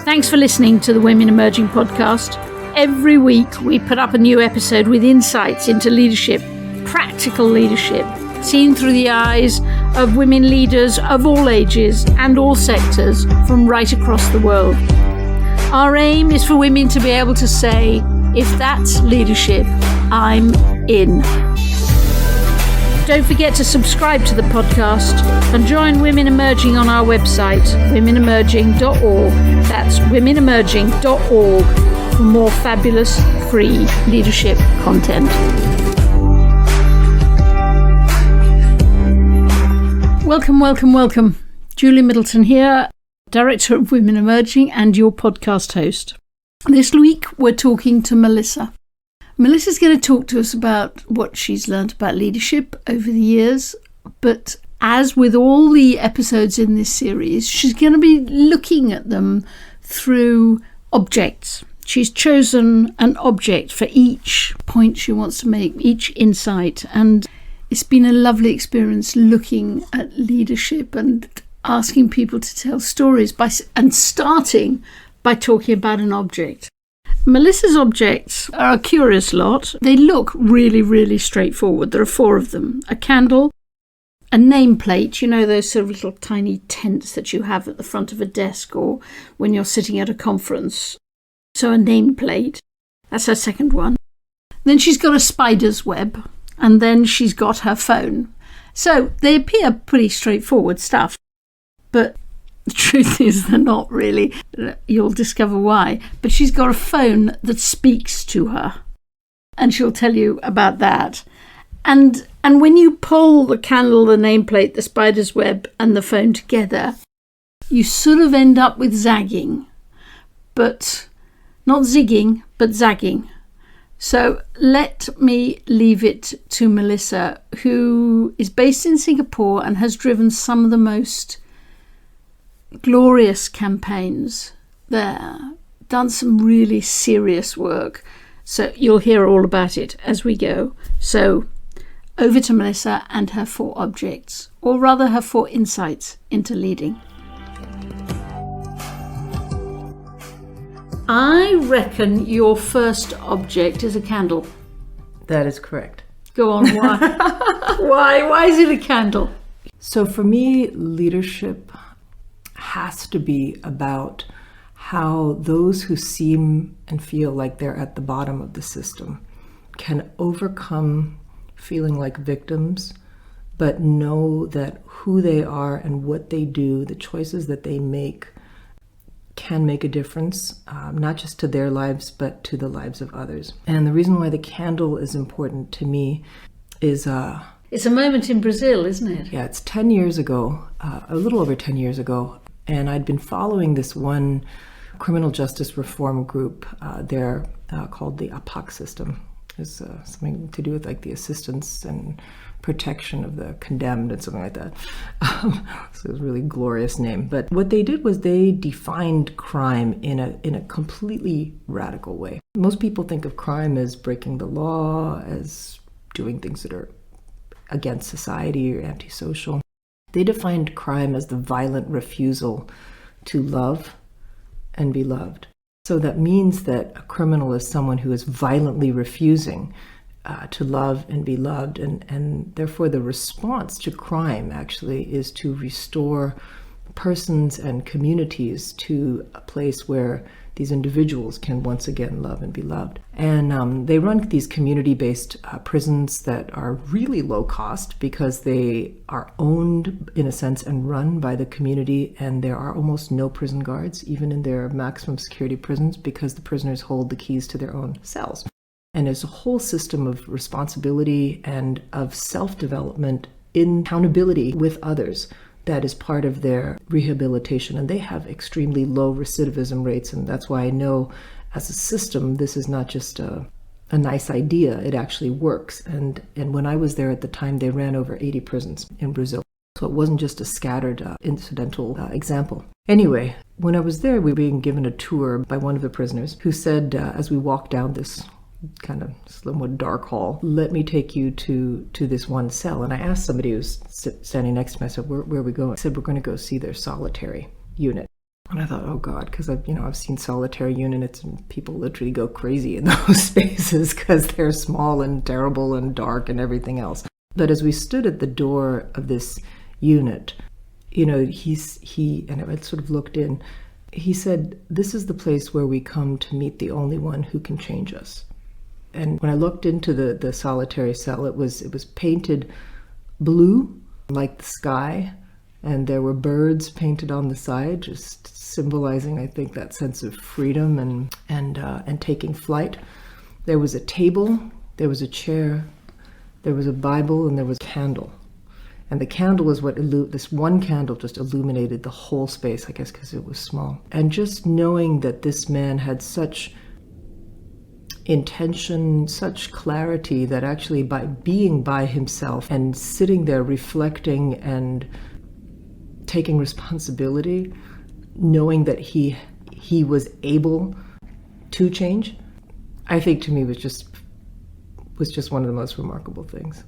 Thanks for listening to the Women Emerging podcast. Every week we put up a new episode with insights into leadership, practical leadership, seen through the eyes of women leaders of all ages and all sectors from right across the world. Our aim is for women to be able to say, if that's leadership, I'm in. Don't forget to subscribe to the podcast and join Women Emerging on our website, womenemerging.org. That's womenemerging.org for more fabulous free leadership content. Welcome. Julie Middleton here, Director of Women Emerging and your podcast host. This week we're talking to Melissa. Melissa's going to talk to us about what she's learned about leadership over the years, but as with all the episodes in this series, she's going to be looking at them through objects. She's chosen an object for each point she wants to make, each insight, and it's been a lovely experience looking at leadership and asking people to tell stories and starting by talking about an object. Melissa's objects are a curious lot. They look really, really straightforward. There are 4 of them. A candle, a nameplate, you know, those sort of little tiny tents that you have at the front of a desk or when you're sitting at a conference. So a nameplate, that's her second one. Then she's got a spider's web, and then she's got her phone. So they appear pretty straightforward stuff, but the truth is they're not really. You'll discover why. But she's got a phone that speaks to her, and she'll tell you about that. And when you pull the candle, the nameplate, the spider's web and the phone together, you sort of end up with zagging, but not zigging, but zagging. So let me leave it to Melissa, who is based in Singapore and has driven some of the most glorious campaigns there, done some really serious work. So you'll hear all about it as we go. So over to Melissa and her 4 objects, or rather her 4 insights into leading. I reckon your first object is a candle. That is correct. Go on, why? Why is it a candle? So for me, leadership has to be about how those who seem and feel like they're at the bottom of the system can overcome feeling like victims, but know that who they are and what they do, the choices that they make, can make a difference, not just to their lives, but to the lives of others. And the reason why the candle is important to me is it's a moment in Brazil, isn't it? Yeah, it's 10 years ago, a little over 10 years ago. And I'd been following this one criminal justice reform group there called the APAC system. It's something to do with like the assistance and protection of the condemned and something like that. So it was a really glorious name. But what they did was they defined crime in a completely radical way. Most people think of crime as breaking the law, as doing things that are against society or antisocial. They defined crime as the violent refusal to love and be loved. So that means that a criminal is someone who is violently refusing to love and be loved. And therefore the response to crime actually is to restore persons and communities to a place where these individuals can once again love and be loved. And they run these community-based prisons that are really low cost because they are owned, in a sense, and run by the community, and there are almost no prison guards, even in their maximum security prisons, because the prisoners hold the keys to their own cells. And there's a whole system of responsibility and of self-development in accountability with others that is part of their rehabilitation. And they have extremely low recidivism rates. And that's why I know as a system, this is not just a nice idea. It actually works. And when I was there at the time, they ran over 80 prisons in Brazil. So it wasn't just a scattered incidental example. Anyway, when I was there, we were being given a tour by one of the prisoners who said, as we walked down this kind of somewhat dark hall, let me take you to this one cell. And I asked somebody who was standing next to me, I said, where are we going? I said, we're going to go see their solitary unit. And I thought, oh God, because I've seen solitary units and people literally go crazy in those spaces because they're small and terrible and dark and everything else. But as we stood at the door of this unit, he and I sort of looked in, he said, "This is the place where we come to meet the only one who can change us." And when I looked into the solitary cell, it was painted blue, like the sky, and there were birds painted on the side, just symbolizing, I think, that sense of freedom and taking flight. There was a table, there was a chair, there was a Bible, and there was a candle. And the candle is this one candle just illuminated the whole space, I guess, because it was small. And just knowing that this man had such intention, such clarity, that actually by being by himself and sitting there reflecting and taking responsibility, knowing that he was able to change, I think to me was just one of the most remarkable things.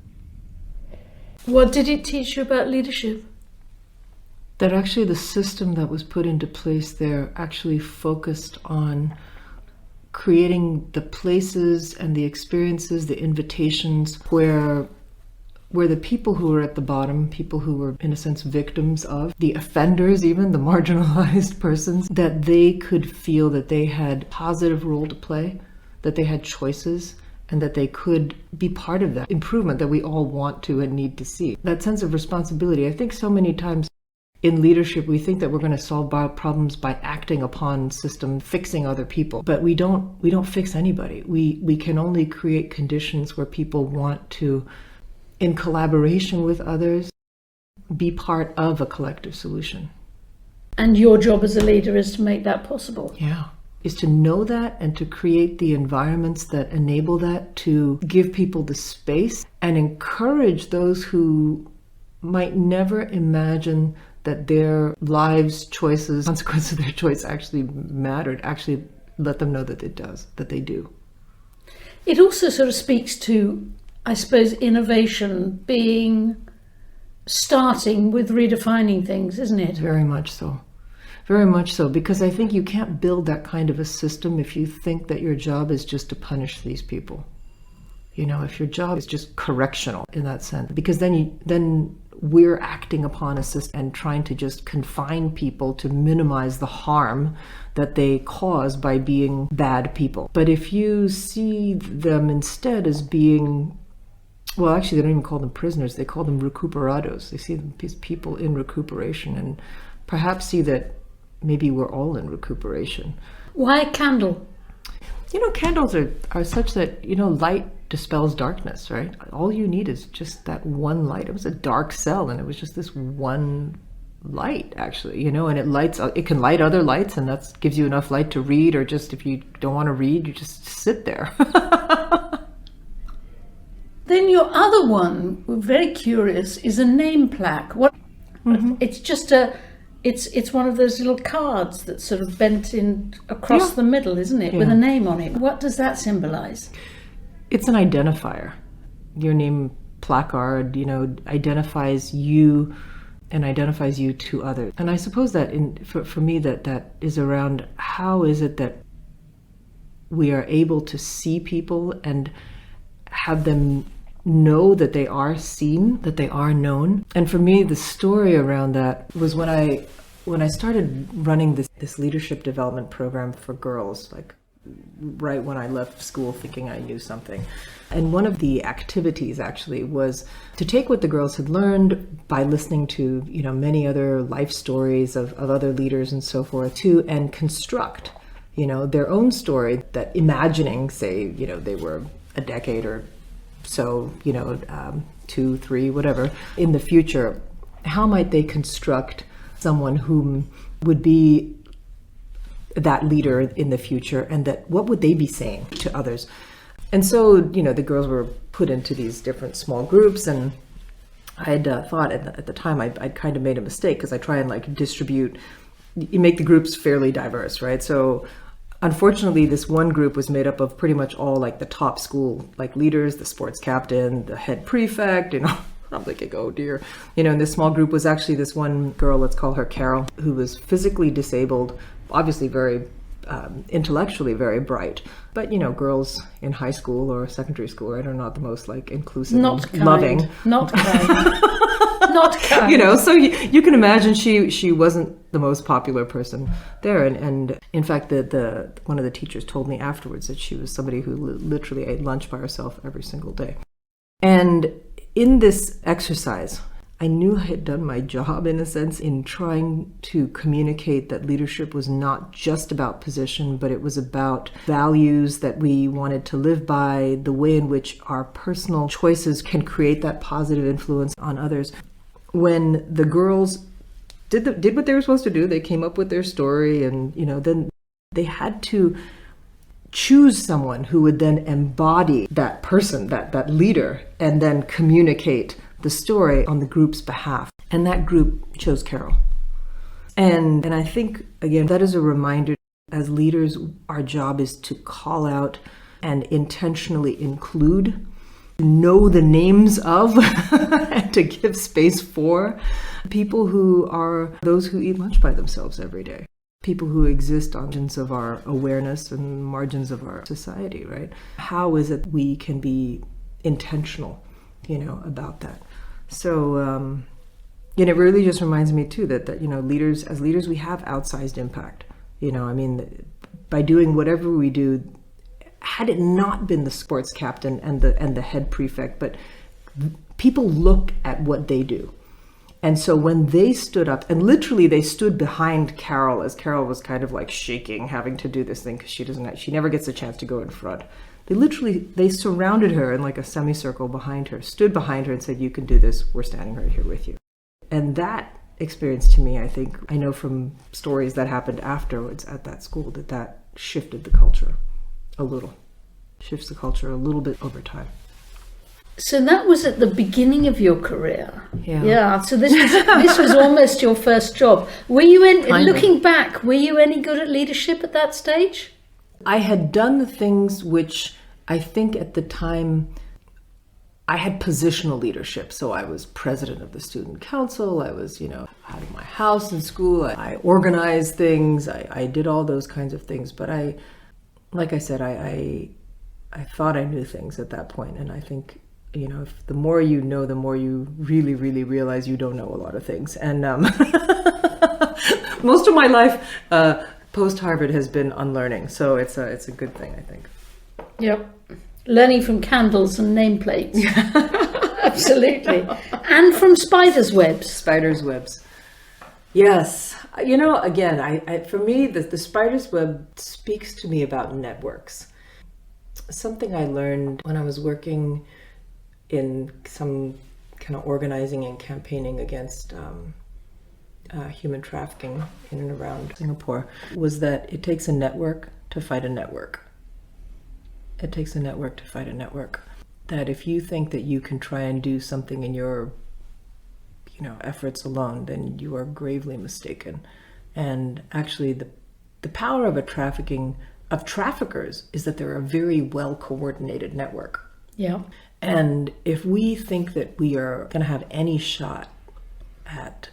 What did it teach you about leadership? That actually the system that was put into place there actually focused on creating the places and the experiences, the invitations where the people who were at the bottom, people who were in a sense victims of, the offenders even, the marginalized persons, that they could feel that they had a positive role to play, that they had choices, and that they could be part of that improvement that we all want to and need to see. That sense of responsibility. I think so many times in leadership, we think that we're going to solve problems by acting upon system, fixing other people, but we don't fix anybody. We can only create conditions where people want to, in collaboration with others, be part of a collective solution. And your job as a leader is to make that possible. Yeah. Is to know that and to create the environments that enable that, to give people the space and encourage those who might never imagine that their lives, choices, consequences of their choice actually mattered, actually let them know that it does, that they do. It also sort of speaks to, I suppose, innovation starting with redefining things, isn't it? Very much so. Very much so, because I think you can't build that kind of a system if you think that your job is just to punish these people. If your job is just correctional in that sense, because then we're acting upon a system and trying to just confine people to minimize the harm that they cause by being bad people. But if you see them instead as being, well, actually, they don't even call them prisoners, they call them recuperators. They see them as people in recuperation, and perhaps see that maybe we're all in recuperation. Why a candle? Candles are such that, light dispels darkness, right? All you need is just that one light. It was a dark cell, and it was just this one light, actually, and it can light other lights, and that gives you enough light to read, or just if you don't want to read, you just sit there. Then your other one, very curious, is a name plaque. What? Mm-hmm. It's just It's one of those little cards that's sort of bent in across the middle, isn't it? Yeah. With a name on it. What does that symbolize? It's an identifier. Your name placard, identifies you and identifies you to others. And I suppose that for me that is around how is it that we are able to see people and have them know that they are seen, that they are known. And for me, the story around that was when I started running this leadership development program for girls, like right when I left school thinking I knew something. And one of the activities actually was to take what the girls had learned by listening to, many other life stories of other leaders and so forth, and construct, their own story, that imagining, say, they were a decade or so, 2, 3, whatever, in the future, how might they construct someone whom would be that leader in the future, and that what would they be saying to others? And so, the girls were put into these different small groups, and I'd thought at the time I'd kind of made a mistake, because I try and distribute, you make the groups fairly diverse, right? So unfortunately, this one group was made up of pretty much all the top school leaders, the sports captain, the head prefect, I'm like, oh dear. In this small group was actually this one girl, let's call her Carol, who was physically disabled, obviously very intellectually very bright. But, girls in high school or secondary school, right, are not the most inclusive not and kind. Loving. Not kind. Not kind. So you can imagine she wasn't the most popular person there. And in fact, the one of the teachers told me afterwards that she was somebody who literally ate lunch by herself every single day. And in this exercise, I knew I had done my job, in a sense, in trying to communicate that leadership was not just about position, but it was about values that we wanted to live by, the way in which our personal choices can create that positive influence on others. When the girls did what they were supposed to do, they came up with their story, and then they had to choose someone who would then embody that person, that leader, and then communicate the story on the group's behalf. And that group chose Carol. And I think, again, that is a reminder. As leaders, our job is to call out and intentionally include, know the names of, and to give space for people who are those who eat lunch by themselves every day. People who exist on margins of our awareness and margins of our society, right? How is it we can be intentional, about that? So, it really just reminds me too that as leaders, we have outsized impact. By doing whatever we do, had it not been the sports captain and the head prefect, but people look at what they do. And so when they stood up, and literally they stood behind Carol, as Carol was kind of shaking, having to do this thing because she never gets a chance to go in front. They surrounded her in a semicircle behind her, stood behind her and said, "You can do this. We're standing right here with you." And that experience, to me, I know from stories that happened afterwards at that school, that shifted the culture a little. Shifts the culture a little bit over time. So that was at the beginning of your career. Yeah. So this was almost your first job. Were you looking back, were you any good at leadership at that stage? I had done the things which I think at the time I had positional leadership. So I was president of the student council. I was, out of my house in school. I organized things. I did all those kinds of things. But like I said, I thought I knew things at that point. And I think, if the more you know, the more you really, really realize you don't know a lot of things. And most of my life post-Harvard has been unlearning. So it's a good thing, I think. Yep. Learning from candles and nameplates. Absolutely. And from spiders' webs. Spiders' webs. Yes. Again, for me, the spiders' web speaks to me about networks. Something I learned when I was working in some kind of organizing and campaigning against human trafficking in and around Singapore was that it takes a network to fight a network. It takes a network to fight a network. That if you think that you can try and do something in your efforts alone, then you are gravely mistaken. And actually the power of traffickers is that they're a very well coordinated network. Yeah. And if we think that we are going to have any shot at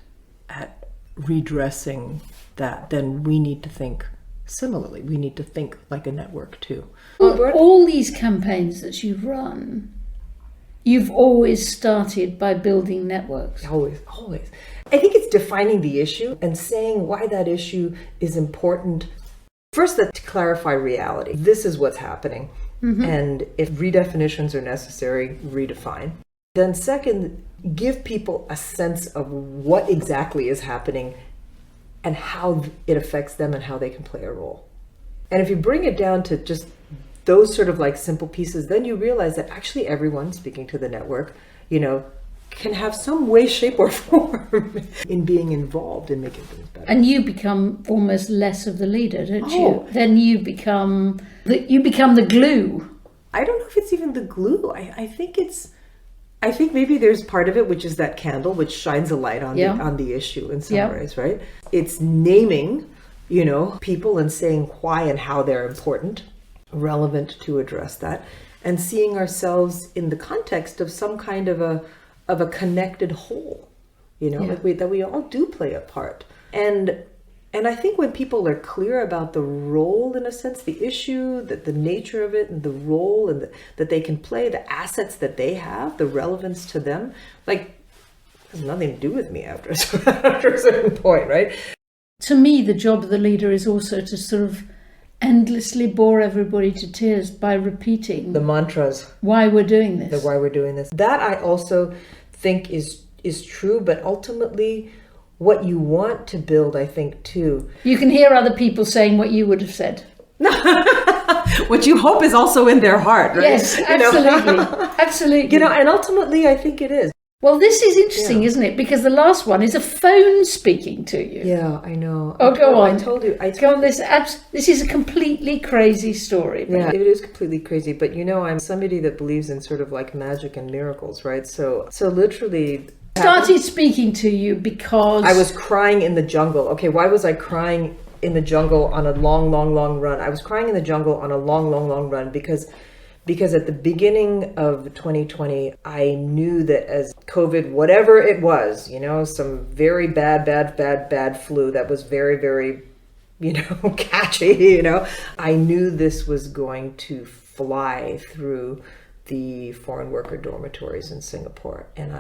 redressing that, then we need to think similarly. We need to think like a network too. Well, all these campaigns that you've run, you've always started by building networks. Always. I think it's defining the issue and saying why that issue is important. First, to clarify reality. This is what's happening. Mm-hmm. And if redefinitions are necessary, redefine. Then second, give people a sense of what exactly is happening and how it affects them and how they can play a role. And if you bring it down to just those sort of simple pieces, then you realize that actually everyone speaking to the network, can have some way, shape, or form in being involved in making things better. And you become almost less of the leader, don't you? Then you become the glue. I don't know if it's even the glue. I think maybe there's part of it, which is that candle, which shines a light on the issue in some ways, right? It's naming, people and saying why and how they're important, relevant to address that, and seeing ourselves in the context of some kind of of a connected whole, that we all do play a part. And I think when people are clear about the role, in a sense, the issue, that the nature of it, and the role, and that they can play, the assets that they have, the relevance to them, like, has nothing to do with me after a certain point, right? To me, the job of the leader is also to sort of endlessly bore everybody to tears by repeating the mantras. Why we're doing this. The why we're doing this. That I also think is true, but ultimately what you want to build, I think, too. You can hear other people saying what you would have said. What you hope is also in their heart, right? Yes, absolutely. Absolutely. And ultimately I think it is. Well, this is interesting, isn't it? Because the last one is a phone speaking to you. Yeah, I know. Go on. I told you. Go on. This is a completely crazy story. Yeah, it is completely crazy. But I'm somebody that believes in sort of like magic and miracles, right? So literally... Started speaking to you because... I was crying in the jungle. Okay, why was I crying in the jungle on a long, long, long run? I was crying in the jungle on a long, long, long run because at the beginning of 2020, I knew that as COVID, whatever it was, some very bad flu that was very, very, catchy, I knew this was going to fly through the foreign worker dormitories in Singapore. And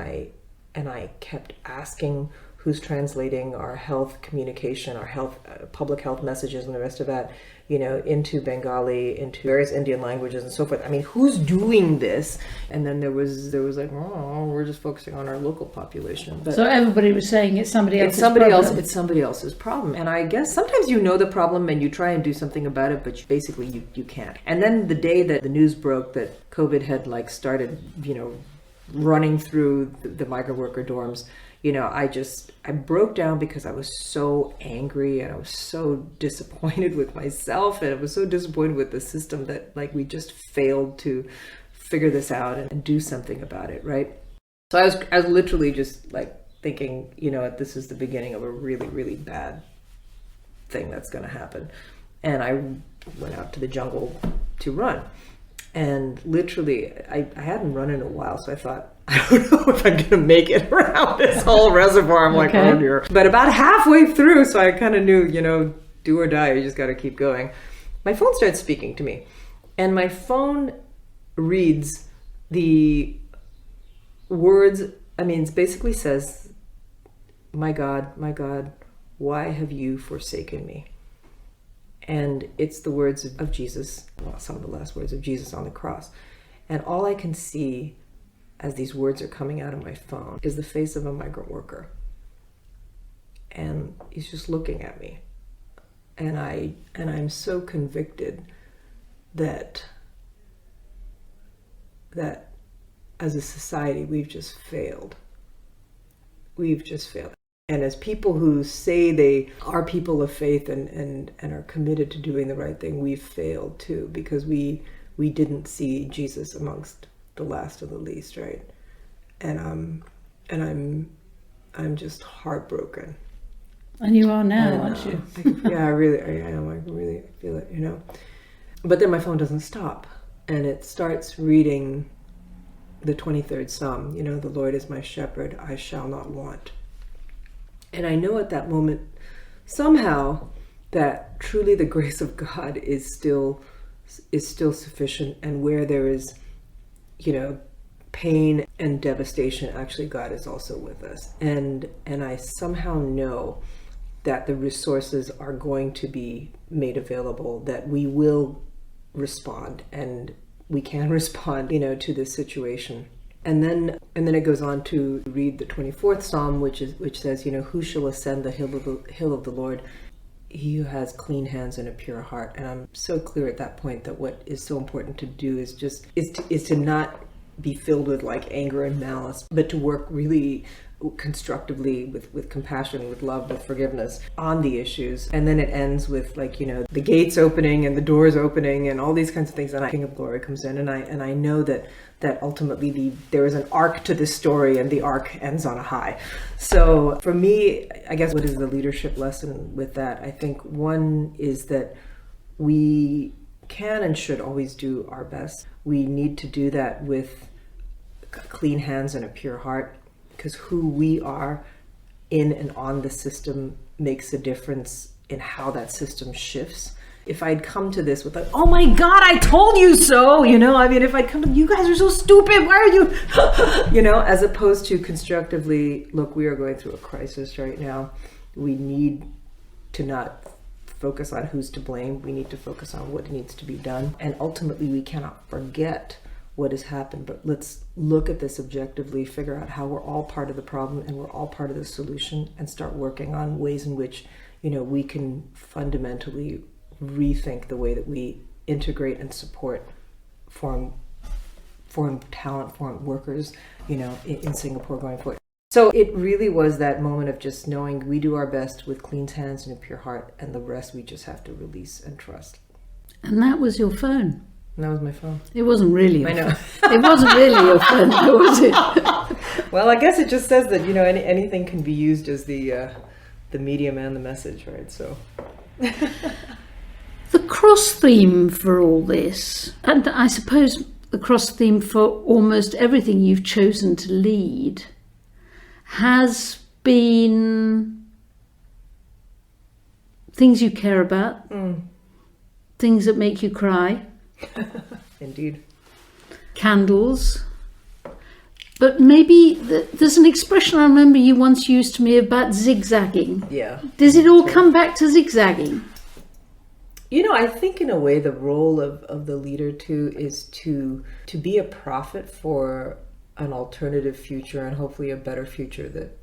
I kept asking who's translating our health communication, our health, public health messages and the rest of that, into Bengali, into various Indian languages and so forth. I mean, who's doing this? And then there was like, oh, we're just focusing on our local population. But so everybody was saying it's somebody else's problem. It's somebody else's problem. And I guess sometimes the problem and you try and do something about it, but basically you can't. And then the day that the news broke that COVID had started, running through the migrant worker dorms, I broke down because I was so angry and I was so disappointed with myself and I was so disappointed with the system that we just failed to figure this out and do something about it, right? So I was literally just thinking, this is the beginning of a really, really bad thing that's going to happen. And I went out to the jungle to run. And literally, I hadn't run in a while, so I thought, I don't know if I'm going to make it around this whole reservoir. I'm like, oh dear. But about halfway through, so I kind of knew, do or die, you just got to keep going. My phone started speaking to me. And my phone reads the words, it basically says, my God, why have you forsaken me? And it's the words of Jesus, some of the last words of Jesus on the cross. And all I can see as these words are coming out of my phone is the face of a migrant worker. And he's just looking at me. And I'm so convicted that as a society, we've just failed. And as people who say they are people of faith and are committed to doing the right thing, we've failed too, because we didn't see Jesus amongst the last of the least, right? And I'm just heartbroken. And you are now, aren't you? I am. I really feel it, But then my phone doesn't stop, and it starts reading the 23rd Psalm. The Lord is my shepherd; I shall not want. And I know at that moment, somehow, that truly the grace of God is still sufficient, and where there is, pain and devastation, actually God is also with us. And I somehow know that the resources are going to be made available, that we will respond, and we can respond, to this situation. And then it goes on to read the 24th Psalm, which says, who shall ascend the hill of the Lord? He who has clean hands and a pure heart. And I'm so clear at that point that what is so important to do is to not be filled with anger and malice, but to work really constructively with compassion, with love, with forgiveness on the issues. And then it ends with the gates opening and the doors opening and all these kinds of things. And King of Glory comes in, and I know that ultimately there is an arc to this story, and the arc ends on a high. So for me, I guess what is the leadership lesson with that? I think one is that we can and should always do our best. We need to do that with clean hands and a pure heart, because who we are in and on the system makes a difference in how that system shifts. If I'd come to this with like, oh my God, I told you so, if I'd come to, you guys are so stupid, why are you, as opposed to constructively, look, we are going through a crisis right now. We need to not focus on who's to blame. We need to focus on what needs to be done. And ultimately, we cannot forget what has happened, but let's look at this objectively, figure out how we're all part of the problem and we're all part of the solution, and start working on ways in which, we can fundamentally rethink the way that we integrate and support foreign talent, foreign workers, in Singapore going forward. So it really was that moment of just knowing we do our best with clean hands and a pure heart, and the rest we just have to release and trust. And that was your phone. And that was my phone. It wasn't really your I know. phone. It wasn't really your phone, was it? Well, I guess it just says that, anything can be used as the medium and the message, right? So... The cross theme for all this, and I suppose the cross theme for almost everything you've chosen to lead, has been things you care about, things that make you cry. Indeed. Candles. But maybe there's an expression I remember you once used to me about zigzagging. Yeah. Does it all come back to zigzagging? I think in a way the role of the leader too is to be a prophet for an alternative future, and hopefully a better future that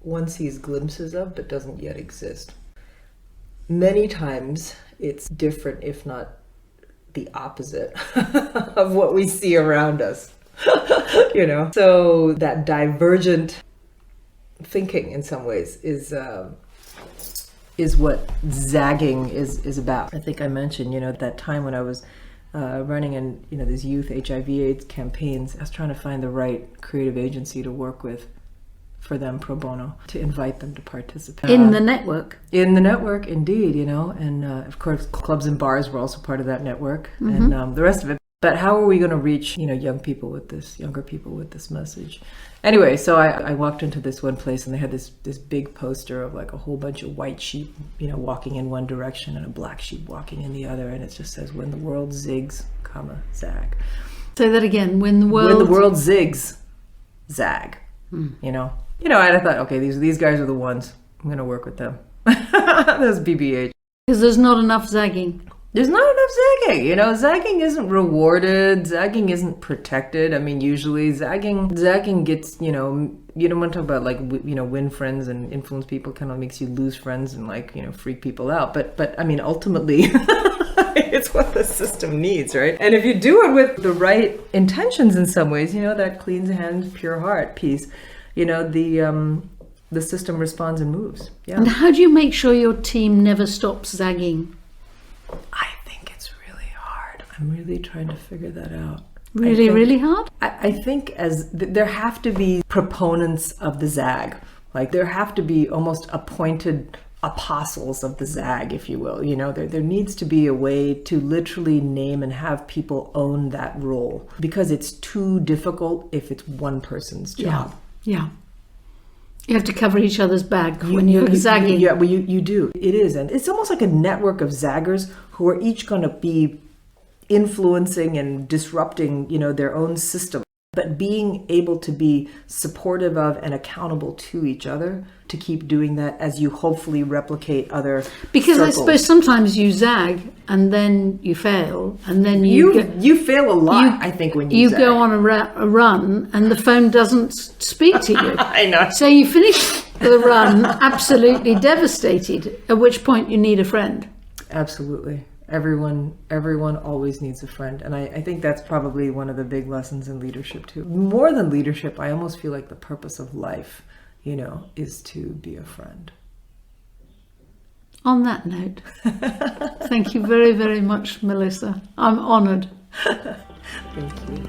one sees glimpses of but doesn't yet exist. Many times it's different, if not the opposite of what we see around us. So that divergent thinking in some ways is what zagging is about. I think I mentioned, that time when I was running in, these youth HIV/AIDS campaigns, I was trying to find the right creative agency to work with for them pro bono, to invite them to participate. In the network? In the network, indeed, and of course clubs and bars were also part of that network, and the rest of it. But how are we going to reach, younger people with this message? Anyway, so I walked into this one place and they had this big poster of like a whole bunch of white sheep, walking in one direction and a black sheep walking in the other. And it just says, when the world zigs, zag. Say that again. When the world zigs, zag. And I thought, okay, these guys are the ones. I'm going to work with them. That's BBH. Because there's not enough zagging. There's not enough zagging. Zagging isn't rewarded. Zagging isn't protected. I mean, usually zagging gets, you don't want to talk about like, win friends and influence people, kind of makes you lose friends and like, freak people out. But I mean, ultimately, it's what the system needs, right? And if you do it with the right intentions in some ways, that clean hands, pure heart piece, the system responds and moves. Yeah. And how do you make sure your team never stops zagging? I think it's really hard. I'm really trying to figure that out. Really hard? I think there have to be proponents of the zag. Like there have to be almost appointed apostles of the zag, if you will. There needs to be a way to literally name and have people own that role, because it's too difficult if it's one person's job. Yeah. You have to cover each other's back when you're zagging. Yeah, well, you do. It is. And it's almost like a network of zaggers who are each going to be influencing and disrupting, their own system. But being able to be supportive of and accountable to each other to keep doing that as you hopefully replicate other Because circles. I suppose sometimes you zag and then you fail, and then you fail a lot, I think, when you zag. go on a run and the phone doesn't speak to you. I know. So you finish the run absolutely devastated, at which point you need a friend. Absolutely. Everyone always needs a friend. And I think that's probably one of the big lessons in leadership too. More than leadership, I almost feel like the purpose of life, is to be a friend. On that note, thank you very, very much, Melissa. I'm honoured. Thank you.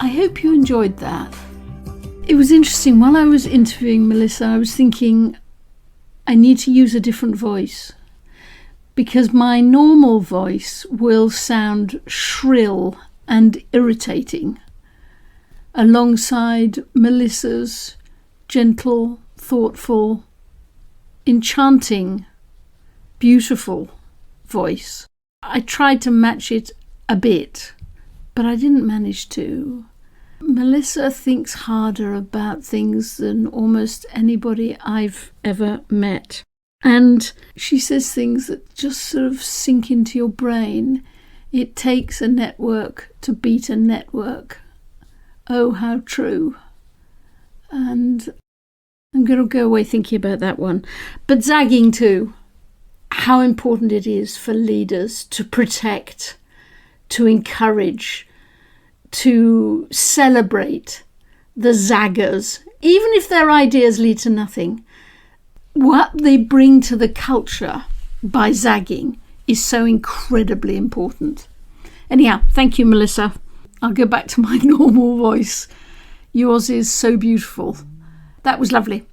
I hope you enjoyed that. It was interesting. While I was interviewing Melissa, I was thinking I need to use a different voice, because my normal voice will sound shrill and irritating, alongside Melissa's gentle, thoughtful, enchanting, beautiful voice. I tried to match it a bit, but I didn't manage to. Melissa thinks harder about things than almost anybody I've ever met. And she says things that just sort of sink into your brain. It takes a network to beat a network. Oh, how true. And I'm going to go away thinking about that one. But zagging too. How important it is for leaders to protect, to encourage, to celebrate the zaggers, even if their ideas lead to nothing. What they bring to the culture by zagging is so incredibly important. Anyhow, thank you, Melissa. I'll go back to my normal voice. Yours is so beautiful. That was lovely.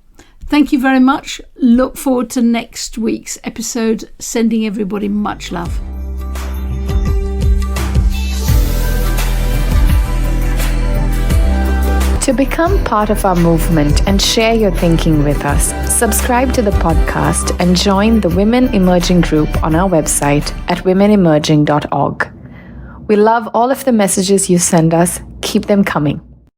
Thank you very much. Look forward to next week's episode. Sending everybody much love. To become part of our movement and share your thinking with us, subscribe to the podcast and join the Women Emerging group on our website at womenemerging.org. We love all of the messages you send us. Keep them coming.